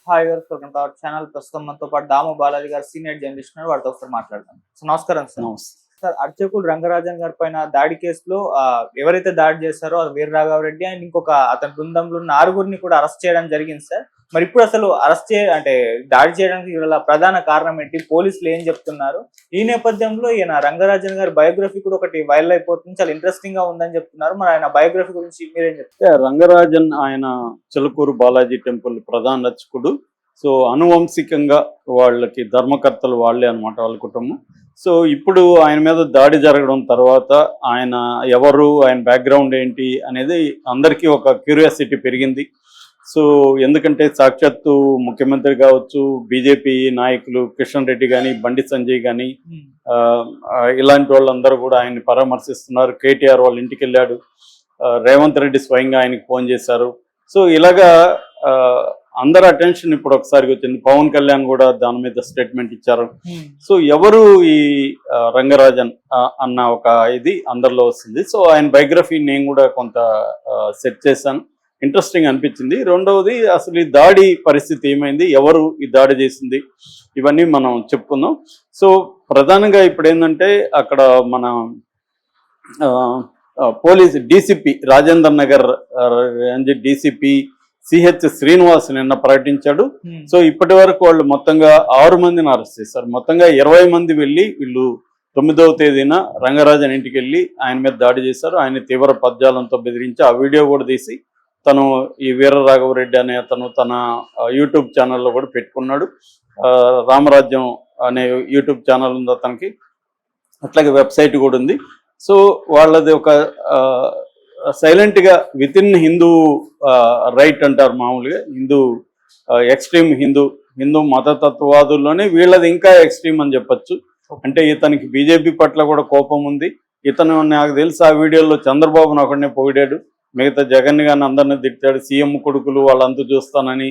Hi viewers, welcome to our channel. ప్రస్తుతం మనతో పాటు దాము బాలాజీ గారు సీనియర్ జర్నలిస్ట్ ఉన్నారు. వారితో ఒకసారి మాట్లాడదాం. సో నమస్కారం సార్. సార్, అర్చకులు రంగరాజన్ గారి పైన దాడి కేసులో ఎవరైతే దాడి చేశారో అది వీర రాఘవరెడ్డి అండ్ ఇంకొక అతని బృందంలో ఉన్న 6గురిని కూడా అరెస్ట్ చేయడం జరిగింది సార్. మరి ఇప్పుడు అసలు అంటే దాడి చేయడానికి గల ప్రధాన కారణం ఏంటి, పోలీసులు ఏం చెప్తున్నారు? ఈ నేపథ్యంలో ఈయన రంగరాజన్ గారి బయోగ్రఫీ కూడా ఒకటి వైరల్ అయిపోతుంది, చాలా ఇంట్రెస్టింగ్ గా ఉందని చెప్తున్నారు. మరి ఆయన బయోగ్రఫీ గురించి మీరేం చెప్తారు? రంగరాజన్ ఆయన చిలుకూరు బాలాజీ టెంపుల్ ప్రధాన అర్చకుడు. సో అనువంశికంగా వాళ్ళకి ధర్మకర్తలు వాళ్ళే అనమాట, వాళ్ళ కుటుంబం. సో ఇప్పుడు ఆయన మీద దాడి జరగడం తర్వాత ఆయన ఎవరు, ఆయన బ్యాక్గ్రౌండ్ ఏంటి అనేది అందరికీ ఒక క్యూరియాసిటీ పెరిగింది. సో ఎందుకంటే సాక్షాత్తు ముఖ్యమంత్రి కావచ్చు, బీజేపీ నాయకులు కిషన్ రెడ్డి కానీ, బండి సంజయ్ కానీ, ఇలాంటి వాళ్ళందరూ కూడా ఆయన్ని పరామర్శిస్తున్నారు. కేటీఆర్ వాళ్ళ ఇంటికి వెళ్ళాడు, రేవంత్ రెడ్డి స్వయంగా ఆయనకి ఫోన్ చేశారు. సో ఇలాగా అందరు అటెన్షన్ ఇప్పుడు ఒకసారి వచ్చింది. పవన్ కళ్యాణ్ కూడా దాని మీద స్టేట్మెంట్ ఇచ్చారు. సో ఎవరు ఈ రంగరాజన్ అన్న ఒక ఇది అందరిలో వస్తుంది. సో ఆయన బయోగ్రఫీ నేను కూడా కొంత సెట్ చేశాను, ఇంట్రెస్టింగ్ అనిపించింది. రెండవది అసలు ఈ దాడి పరిస్థితి ఏమైంది, ఎవరు ఈ దాడి చేసింది, ఇవన్నీ మనం చెప్పుకుందాం. సో ప్రధానంగా ఇప్పుడు ఏంటంటే అక్కడ మన police DCP Rajender Nagar DCP CH Srinivas నిన్న ప్రకటించాడు. సో ఇప్పటి వరకు వాళ్ళు మొత్తంగా 6 మందిని అరెస్ట్ చేశారు. మొత్తంగా 20 మంది వెళ్ళి వీళ్ళు 9వ తేదీన రంగరాజన్ ఇంటికి వెళ్ళి ఆయన మీద దాడి చేశారు. ఆయన తీవ్ర పద్యాలంతో బెదిరించి ఆ వీడియో కూడా తీసి తను ఈ వీర రాఘవరెడ్డి అనే అతను తన యూట్యూబ్ ఛానల్లో కూడా పెట్టుకున్నాడు. రామరాజ్యం అనే యూట్యూబ్ ఛానల్ ఉంది అతనికి, అట్లాగే వెబ్సైట్ కూడా ఉంది. సో వాళ్ళది ఒక సైలెంట్గా విత్ ఇన్ హిందూ రైట్ అంటారు మామూలుగా, హిందూ ఎక్స్ట్రీమ్ హిందూ మతతత్వవాదుల్లోనే వీళ్ళది ఇంకా ఎక్స్ట్రీమ్ అని చెప్పచ్చు. అంటే ఇతనికి బీజేపీ పట్ల కూడా కోపం ఉంది. ఇతను నాకు తెలిసి ఆ వీడియోలో చంద్రబాబును ఒకడినే పొగిడాడు, మిగతా జగన్ గారిని అందరినీ తిట్టాడు. సీఎం కొడుకులు వాళ్ళంతు చూస్తానని,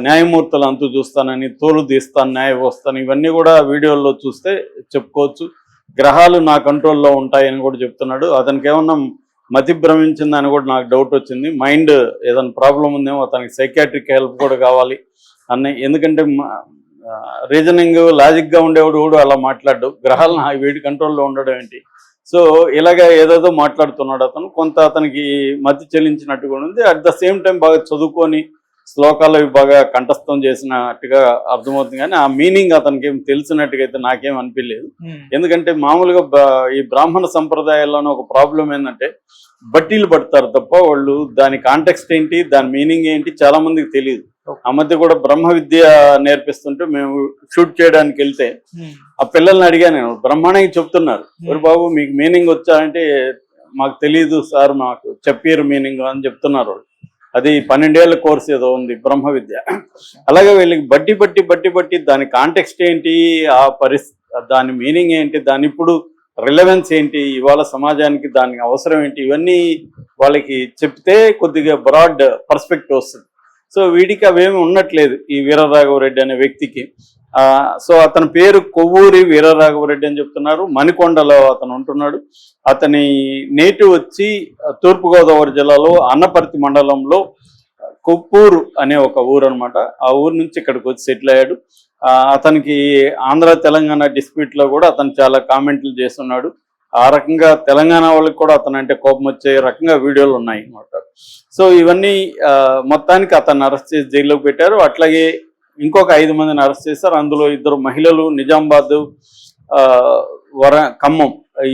న్యాయమూర్తులు అంతు చూస్తానని, తోలు తీస్తాను, న్యాయ వస్తాను, ఇవన్నీ కూడా వీడియోల్లో చూస్తే చెప్పుకోవచ్చు. గ్రహాలు నా కంట్రోల్లో ఉంటాయని కూడా చెప్తున్నాడు. అతనికి ఏమన్నా మతి భ్రమించిందని కూడా నాకు డౌట్ వచ్చింది. మైండ్ ఏదైనా ప్రాబ్లం ఉందేమో, అతనికి సైకాట్రిక్ హెల్ప్ కూడా కావాలి అన్నీ. ఎందుకంటే రీజనింగ్ లాజిక్గా ఉండేవాడు కూడా అలా మాట్లాడు, గ్రహాలు వీడి కంట్రోల్లో ఉండడం ఏంటి? సో ఇలాగ ఏదేదో మాట్లాడుతున్నాడు అతను. కొంత అతనికి మతి చెల్లించినట్టుగా ఉంది. అట్ ద సేమ్ టైం బాగా చదువుకొని శ్లోకాలు బాగా కంఠస్థం చేసినట్టుగా అర్థమవుతుంది. కానీ ఆ మీనింగ్ అతనికి ఏం తెలిసినట్టుగా అయితే నాకేం అనిపించలేదు. ఎందుకంటే మామూలుగా ఈ బ్రాహ్మణ సంప్రదాయాల్లోనే ఒక ప్రాబ్లం ఏంటంటే బట్టీలు పడతారు తప్ప వాళ్ళు దాని కాంటెక్స్ట్ ఏంటి, దాని మీనింగ్ ఏంటి చాలా మందికి తెలియదు. ఆ మధ్య కూడా బ్రహ్మ విద్య నేర్పిస్తుంటే మేము షూట్ చేయడానికి వెళ్తే ఆ పిల్లల్ని అడిగా, నేను బ్రహ్మాండంగా చెప్తున్నారు, ఎవరు బాబు మీకు మీనింగ్ వచ్చా అంటే మాకు తెలియదు సార్, మాకు చెప్పారు మీనింగ్ అని చెప్తున్నారు. అది 12 ఏళ్ల కోర్స్ ఏదో ఉంది బ్రహ్మ విద్య. అలాగే వీళ్ళకి బట్టి దాని కాంటెక్స్ట్ ఏంటి, ఆ దాని మీనింగ్ ఏంటి, దాని ఇప్పుడు రిలవెన్స్ ఏంటి, ఇవాళ సమాజానికి దానికి అవసరం ఏంటి, ఇవన్నీ వాళ్ళకి చెప్తే కొద్దిగా బ్రాడ్ పర్స్పెక్టివ్ వస్తుంది. సో వీడికి అవేమి ఉన్నట్లేదు ఈ వీరరాఘవరెడ్డి అనే వ్యక్తికి. సో అతని పేరు కొవ్వూరి వీరరాఘవరెడ్డి అని చెప్తున్నారు. మణికొండలో అతను ఉంటున్నాడు. అతని నేటివ్ వచ్చి తూర్పుగోదావరి జిల్లాలో అన్నపర్తి మండలంలో కొప్పూరు అనే ఒక ఊరు అనమాట. ఆ ఊరు నుంచి ఇక్కడికి వచ్చి సెటిల్ అయ్యాడు. అతనికి ఆంధ్ర తెలంగాణ డిస్ప్యూట్లో కూడా అతను చాలా కామెంట్లు చేస్తున్నాడు. ఆ రకంగా తెలంగాణ వాళ్ళకి కూడా అతను అంటే కోపం వచ్చే రకంగా వీడియోలు ఉన్నాయి అన్నమాట. సో ఇవన్నీ మొత్తానికి అతన్ని అరెస్ట్ చేసి జైల్లోకి పెట్టారు. అట్లాగే ఇంకొక 5 మందిని అరెస్ట్ చేశారు. అందులో 2 మహిళలు, నిజామాబాద్, ఖమ్మం,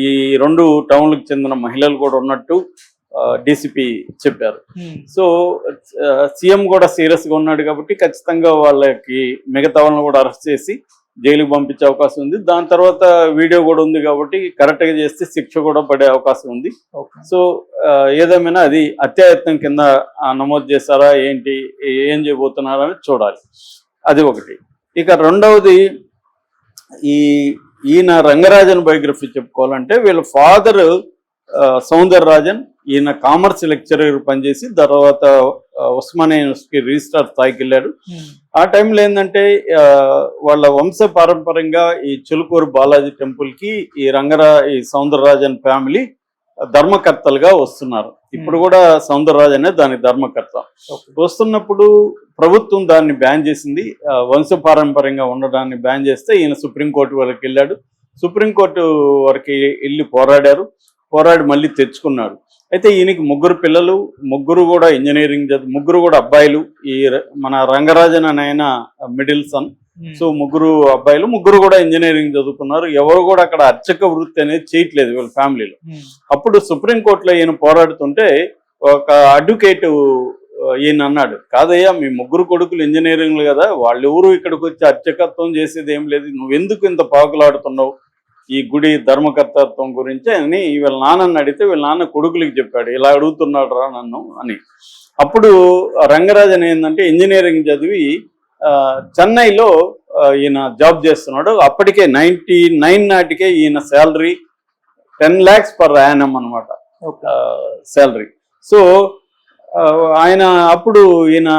ఈ 2 టౌన్లకు చెందిన మహిళలు కూడా ఉన్నట్టు డీసీపీ చెప్పారు. సో సీఎం కూడా సీరియస్గా ఉన్నాడు కాబట్టి ఖచ్చితంగా వాళ్ళకి మిగతా వాళ్ళని కూడా అరెస్ట్ చేసి జైలుకు పంపించే అవకాశం ఉంది. దాని తర్వాత వీడియో కూడా ఉంది కాబట్టి కరెక్ట్గా చేస్తే శిక్ష కూడా పడే అవకాశం ఉంది. సో ఏదేమైనా అది అత్యాయత్నం కింద నమోదు చేస్తారా ఏంటి, ఏం చేయబోతున్నారా అని చూడాలి. అది ఒకటి. ఇక రెండవది, ఈయన రంగరాజన్ బయోగ్రఫీ చెప్పుకోవాలంటే వీళ్ళ ఫాదర్ సౌందరరాజన్, ఈయన కామర్స్ లెక్చరర్ పనిచేసి తర్వాత ఉస్మానియా యూనివర్సిటీ రిజిస్ట్రార్ స్థాయికి వెళ్ళాడు. ఆ టైంలో ఏంటంటే వాళ్ళ వంశ పారంపర్యంగా ఈ చిలుకూరు బాలాజీ టెంపుల్కి ఈ సౌందరరాజన్ ఫ్యామిలీ ధర్మకర్తలుగా వస్తున్నారు. ఇప్పుడు కూడా సౌందరరాజ్ అనే దాని ధర్మకర్త. వస్తున్నప్పుడు ప్రభుత్వం దాన్ని బ్యాన్ చేసింది. వంశపారంపర్యంగా ఉండడాన్ని బ్యాన్ చేస్తే ఈయన సుప్రీంకోర్టు వరకు వెళ్ళాడు. సుప్రీంకోర్టు వరకు వెళ్ళి పోరాడి మళ్ళీ తెచ్చుకున్నాడు. అయితే ఈయనకి 3 పిల్లలు, 3 కూడా ఇంజనీరింగ్ 3 కూడా అబ్బాయిలు. ఈ మన రంగరాజన్ అనే ఆయన మిడిల్ సన్. సో 3 అబ్బాయిలు, 3 కూడా ఇంజనీరింగ్ చదువుకున్నారు. ఎవరు కూడా అక్కడ అర్చక వృత్తి అనేది చేయట్లేదు వీళ్ళ ఫ్యామిలీలో. అప్పుడు సుప్రీంకోర్టులో ఈయన పోరాడుతుంటే ఒక అడ్వకేట్ ఈయన అన్నాడు, కాదయ్యా మీ 3 కొడుకులు ఇంజనీరింగ్లు కదా, వాళ్ళు ఎవరు ఇక్కడికి వచ్చి అర్చకత్వం చేసేది ఏం లేదు, నువ్వెందుకు ఇంత పాకులాడుతున్నావు ఈ గుడి ధర్మకర్తత్వం గురించి అని వీళ్ళ నాన్నని అడిగితే వీళ్ళ నాన్న కొడుకులకి చెప్పాడు, ఇలా అడుగుతున్నాడు రా నన్ను అని. అప్పుడు రంగరాజన్ ఏంటంటే ఇంజనీరింగ్ చదివి చెన్నైలో ఈయన జాబ్ చేస్తున్నాడు. అప్పటికే 99 నాటికే ఈయన శాలరీ 10 lakhs పర్ యానం అనమాట శాలరీ. సో ఆయన అప్పుడు ఈయన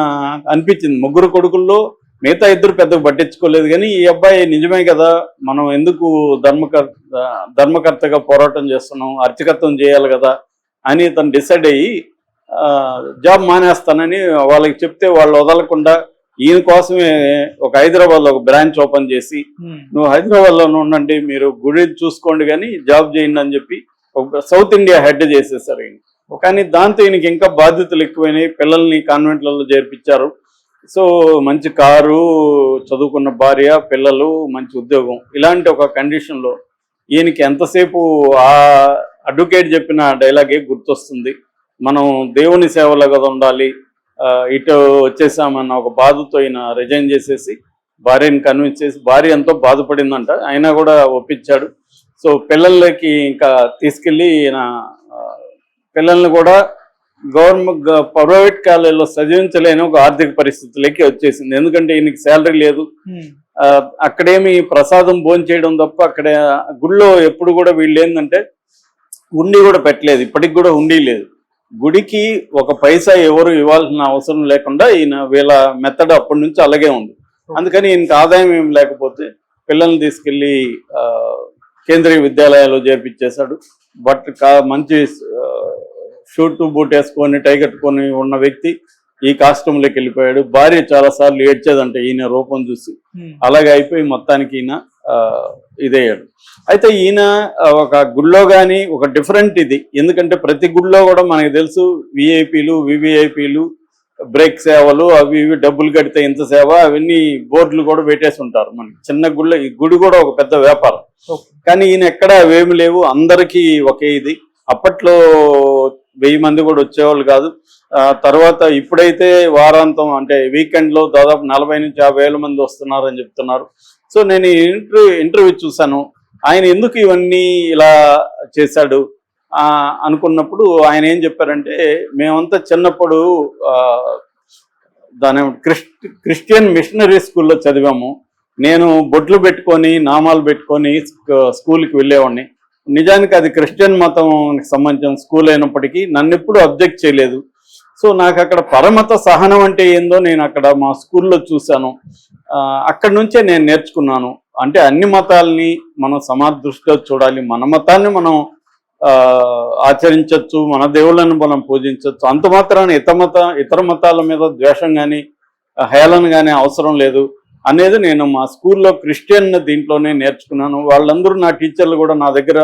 అనిపించింది 3 కొడుకుల్లో మిగతా 2 పెద్దగా పట్టించుకోలేదు, కానీ ఈ అబ్బాయి నిజమే కదా, మనం ఎందుకు ధర్మకర్తగా పోరాటం చేస్తున్నాం, అర్చకత్వం చేయాలి కదా అని తను డిసైడ్ అయ్యి జాబ్ మానేస్తానని వాళ్ళకి చెప్తే వాళ్ళు వదలకుండా ఈయన కోసమే ఒక హైదరాబాద్లో ఒక బ్రాంచ్ ఓపెన్ చేసి, నువ్వు హైదరాబాద్లోనే ఉండండి, మీరు గుడి చూసుకోండి కానీ జాబ్ చేయండి అని చెప్పి ఒక సౌత్ ఇండియా హెడ్ చేసేసారు ఈయన. కానీ దాంతో ఈయనకి ఇంకా బాధ్యతలు ఎక్కువైనాయి. పిల్లల్ని కాన్వెంట్లలో చేర్పించారు. సో మంచి కారు, చదువుకున్న భార్య, పిల్లలు, మంచి ఉద్యోగం, ఇలాంటి ఒక కండిషన్లో ఈయనకి ఎంతసేపు ఆ అడ్వకేట్ చెప్పిన డైలాగే గుర్తొస్తుంది, మనం దేవుని సేవలో కదా ఉండాలి, ఇటు వచ్చేసామన్న ఒక బాధతో ఈయన రిజైన్ చేసేసి భార్యని కన్విన్స్ చేసి, భార్య ఎంతో బాధపడిందంట, అయినా కూడా ఒప్పించాడు. సో పిల్లలకి ఇంకా తీసుకెళ్ళి ఈయన పిల్లల్ని కూడా ప్రైవేట్ కాలేజీలో చదివించలేని ఒక ఆర్థిక పరిస్థితులకి వచ్చేసింది. ఎందుకంటే ఈయనకి శాలరీ లేదు. అక్కడేమి ప్రసాదం భోంచేయడం తప్ప అక్కడ గుడిలో ఎప్పుడు కూడా వీళ్ళు ఏంటంటే ఉండి కూడా పెట్టలేదు, ఇప్పటికి కూడా ఉండి లేదు. గుడికి ఒక పైసా ఎవరు ఇవ్వాల్సిన అవసరం లేకుండా ఈయన వీళ్ళ మెథడ్ అప్పటి నుంచి అలాగే ఉంది. అందుకని ఈయనకి ఆదాయం ఏం లేకపోతే పిల్లల్ని తీసుకెళ్ళి కేంద్రీయ విద్యాలయాల్లో చేర్పించేశాడు. మంచి షూట్ బూట్ వేసుకొని టై కట్టుకొని ఉన్న వ్యక్తి ఈ కాస్ట్యూమ్లోకి వెళ్ళిపోయాడు. భార్య చాలాసార్లు ఏడ్చేదంటే ఈయన రూపం చూసి. అలాగే అయిపోయి మొత్తానికి ఈయన ఇదయ్యాడు. అయితే ఈయన ఒక గుళ్ళో కానీ ఒక డిఫరెంట్ ఇది, ఎందుకంటే ప్రతి గుళ్ళో కూడా మనకు తెలుసు విఐపీలు, వివిఐపీలు, బ్రేక్ సేవలు, అవి ఇవి డబ్బులు కడితే ఇంత సేవ, అవన్నీ బోర్డులు కూడా పెట్టేసి ఉంటారు. మనకి చిన్న గుళ్ళో ఈ గుడి కూడా ఒక పెద్ద వ్యాపారం. కానీ ఈయన ఎక్కడ అవేమి లేవు, అందరికీ ఒకే ఇది. అప్పట్లో 1000 మంది కూడా వచ్చేవాళ్ళు కాదు. తర్వాత ఇప్పుడైతే వారాంతం అంటే వీకెండ్లో దాదాపు 40 నుంచి 50 మంది వస్తున్నారని చెప్తున్నారు. సో నేను ఇంటర్వ్యూ చూశాను. ఆయన ఎందుకు ఇవన్నీ ఇలా చేశాడు అనుకున్నప్పుడు ఆయన ఏం చెప్పారంటే, మేమంతా చిన్నప్పుడు దాని క్రిస్టియన్ మిషనరీ స్కూల్లో చదివాము. నేను బొట్లు పెట్టుకొని నామాలు పెట్టుకొని స్కూల్కి వెళ్ళేవాడిని. నిజానికి అది క్రిస్టియన్ మతంకి సంబంధించిన స్కూల్ అయినప్పటికీ నన్ను ఎప్పుడు అబ్జెక్ట్ చేయలేదు. సో నాకు అక్కడ పరమత సహనం అంటే ఏందో నేను అక్కడ మా స్కూల్లో చూశాను. అక్కడి నుంచే నేను నేర్చుకున్నాను. అంటే అన్ని మతాలని మనం సమాదృష్టిలో చూడాలి, మన మతాన్ని మనం ఆచరించవచ్చు, మన దేవుళ్ళని మనం పూజించవచ్చు. అంత మాత్రాన ఇతర మతాల మీద ద్వేషం కానీ హేళన కానీ అవసరం లేదు అనేది నేను మా స్కూల్లో క్రిస్టియన్ దీంట్లోనే నేర్చుకున్నాను. వాళ్ళందరూ నా టీచర్లు కూడా నా దగ్గర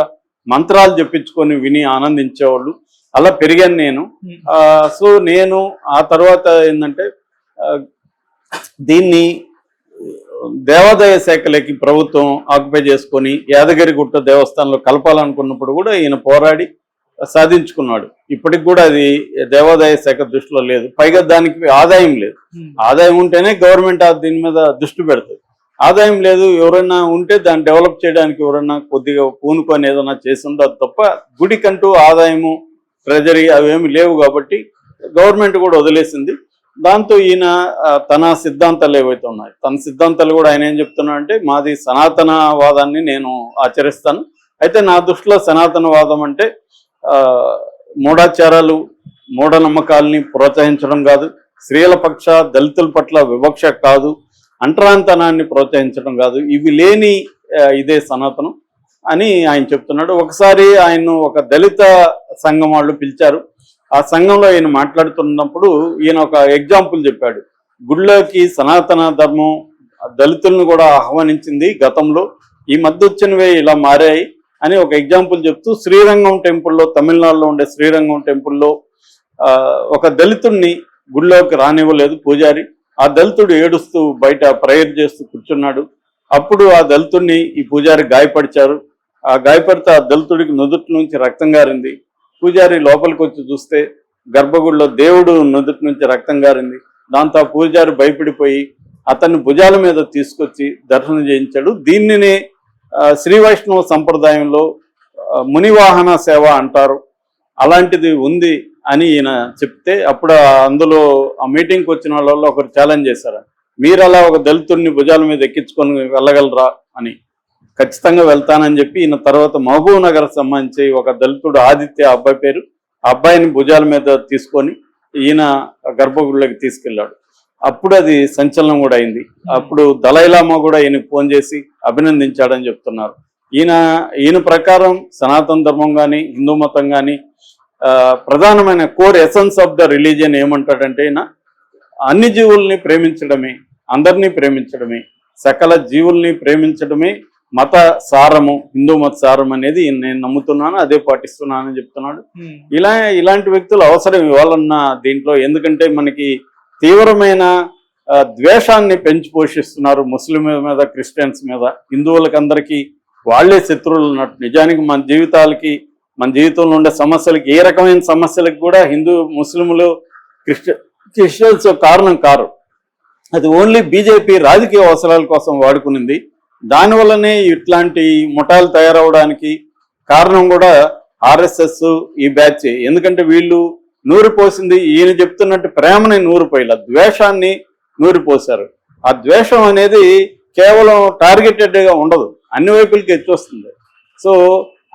మంత్రాలు చెప్పించుకొని విని ఆనందించేవాళ్ళు. అలా పెరిగాను నేను. సో నేను ఆ తర్వాత ఏంటంటే దీన్ని దేవాదాయ శాఖలకి ప్రభుత్వం ఆక్యుపై చేసుకొని యాదగిరిగుట్ట దేవస్థానంలో కలపాలనుకున్నప్పుడు కూడా ఈయన పోరాడి సాధించుకున్నాడు. ఇప్పటికి కూడా అది దేవాదాయ శాఖ దృష్టిలో లేదు. పైగా దానికి ఆదాయం లేదు. ఆదాయం ఉంటేనే గవర్నమెంట్ దీని మీద దృష్టి పెడుతుంది. ఆదాయం లేదు, ఎవరైనా ఉంటే దాన్ని డెవలప్ చేయడానికి ఎవరైనా కొద్దిగా పూనుకొని ఏదైనా చేస్తుందో అది తప్ప గుడికంటూ ఆదాయము ట్రెజరీ అవేమి లేవు కాబట్టి గవర్నమెంట్ కూడా వదిలేసింది. దాంతో ఈయన తన సిద్ధాంతాలు ఏవైతే ఉన్నాయి, తన సిద్ధాంతాలు కూడా ఆయన ఏం చెప్తున్నా అంటే, మాది సనాతనవాదాన్ని నేను ఆచరిస్తాను. అయితే నా దృష్టిలో సనాతనవాదం అంటే మూఢాచారాలు, మూఢనమ్మకాలని ప్రోత్సహించడం కాదు, స్త్రీల పక్ష దళితుల పట్ల వివక్ష కాదు, అంటరాంతనాన్ని ప్రోత్సహించడం కాదు, ఇవి లేని ఇదే సనాతనం. అని ఆయన చెప్తున్నాడు. ఒకసారి ఆయన ఒక దళిత సంఘం వాళ్ళు పిలిచారు. ఆ సంఘంలో ఈయన మాట్లాడుతున్నప్పుడు ఈయన ఒక ఎగ్జాంపుల్ చెప్పాడు. గుడిలోకి సనాతన ధర్మం దళితులను కూడా ఆహ్వానించింది గతంలో, ఈ మధ్య వచ్చినవే ఇలా మారాయి అని ఒక ఎగ్జాంపుల్ చెప్తూ శ్రీరంగం టెంపుల్లో, తమిళనాడులో ఉండే శ్రీరంగం టెంపుల్లో ఒక దళితుడిని గుడిలోకి రానివ్వలేదు పూజారి. ఆ దళితుడు ఏడుస్తూ బయట ప్రేయర్ చేస్తూ కూర్చున్నాడు. అప్పుడు ఆ దళితుడిని ఈ పూజారి గాయపరిచారు. ఆ గాయపడితే ఆ దళితుడికి నుదుటి నుంచి రక్తం గారింది. పూజారి లోపలికి వచ్చి చూస్తే గర్భగుడిలో దేవుడు నుదుటి నుంచి రక్తం గారింది. దాంతో ఆ పూజారి భయపడిపోయి అతన్ని భుజాల మీద తీసుకొచ్చి దర్శనం చేయించాడు. దీనిని శ్రీ వైష్ణవ సంప్రదాయంలో మునివాహన సేవ అంటారు. అలాంటిది ఉంది అని ఈయన చెప్తే అప్పుడు అందులో ఆ మీటింగ్కి వచ్చిన వాళ్ళలో ఒకరు ఛాలెంజ్ చేశారు, మీరు అలా ఒక దళితుడిని భుజాల మీద ఎక్కించుకొని వెళ్ళగలరా అని. ఖచ్చితంగా వెళ్తానని చెప్పి ఈయన తర్వాత మహబూబ్ నగర్ సంబంధించి ఒక దళితుడు ఆదిత్య అబ్బాయి పేరు, ఆ అబ్బాయిని భుజాల మీద తీసుకొని ఈయన గర్భగుడిలోకి తీసుకెళ్ళాడు. అప్పుడు అది సంచలనం కూడా అయింది. అప్పుడు దలైలామా కూడా ఈయనకు ఫోన్ చేసి అభినందించాడని చెప్తున్నారు. ఈయన ప్రకారం సనాతన ధర్మం కానీ హిందూ మతం కానీ ప్రధానమైన core essence of the religion ఏమంటాడంటే ఈయన అన్ని జీవుల్ని ప్రేమించడమే, అందరినీ ప్రేమించడమే, సకల జీవుల్ని ప్రేమించడమే మత సారము, హిందూ మత సారం అనేది నేను నమ్ముతున్నాను, అదే పాటిస్తున్నానని చెప్తున్నాడు. ఇలాంటి వ్యక్తులు అవసరం ఇవ్వాలన్న దీంట్లో, ఎందుకంటే మనకి తీవ్రమైన ద్వేషాన్ని పెంచి పోషిస్తున్నారు ముస్లిం మీద, క్రిస్టియన్స్ మీద. హిందువులకి అందరికీ వాళ్లే శత్రువులు ఉన్నట్టు. నిజానికి మన జీవితాలకి, మన జీవితంలో ఉండే సమస్యలకి, ఏ రకమైన సమస్యలకు కూడా హిందూ ముస్లింలు క్రిస్టియన్స్ కారణం కారు. అది ఓన్లీ బీజేపీ రాజకీయ అవసరాల కోసం వాడుకునింది. దానివల్లనే ఇట్లాంటి ముఠాలు తయారవడానికి కారణం కూడా ఆర్ఎస్ఎస్, ఈ బ్యాచ్. ఎందుకంటే వీళ్ళు నూరిపోసింది ఈయన చెప్తున్నట్టు ప్రేమని నూరిపోయిలా, ద్వేషాన్ని నూరిపోశారు. ఆ ద్వేషం అనేది కేవలం టార్గెటెడ్గా ఉండదు, అన్ని వైపులకి ఎత్తొస్తుంది. సో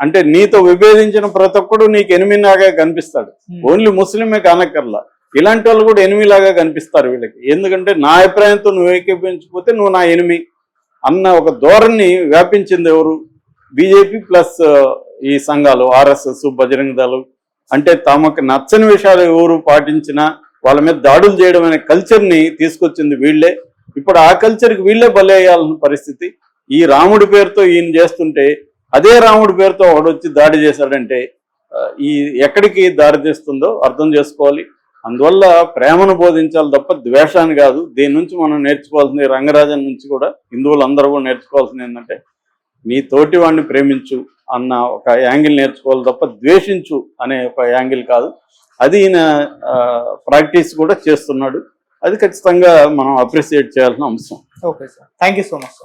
అంటే నీతో విభేదించిన ప్రతి ఒక్కడు నీకు ఎనిమిలాగా కనిపిస్తాడు. ఓన్లీ ముస్లిమే కానక్కర్లా, ఇలాంటి వాళ్ళు కూడా ఎనిమిలాగా కనిపిస్తారు వీళ్ళకి. ఎందుకంటే నా అభిప్రాయంతో నువ్వు ఏకీపించకపోతే నువ్వు నా ఎనిమి అన్న ఒక ధోరణి వ్యాపించింది ఎవరు? బీజేపీ ప్లస్ ఈ సంఘాలు, ఆర్ఎస్ఎస్, బజరంగ దళం. అంటే తమకు నచ్చని విషయాలు ఎవరు పాటించినా వాళ్ళ మీద దాడులు చేయడం అనే కల్చర్ని తీసుకొచ్చింది వీళ్ళే. ఇప్పుడు ఆ కల్చర్కి వీళ్ళే బలయ్యాలన్న పరిస్థితి. ఈ రాముడి పేరుతో ఈయన చేస్తుంటే అదే రాముడి పేరుతో ఒకడొచ్చి దాడి చేశాడంటే ఈ ఎక్కడికి దారి తీస్తుందో అర్థం చేసుకోవాలి. అందువల్ల ప్రేమను బోధించాలి తప్ప ద్వేషాన్ని కాదు. దీని నుంచి మనం నేర్చుకోవాల్సింది, రంగరాజన్ నుంచి కూడా హిందువులందరూ కూడా నేర్చుకోవాల్సింది ఏంటంటే నీ తోటి వాడిని ప్రేమించు అన్న ఒక యాంగిల్ నేర్చుకోవాలి తప్ప ద్వేషించు అనే ఒక యాంగిల్ కాదు. అది ఈయన ప్రాక్టీస్ కూడా చేస్తున్నాడు. అది ఖచ్చితంగా మనం అప్రిషియేట్ చేయాల్సిన అంశం. Okay sir, thank you so much.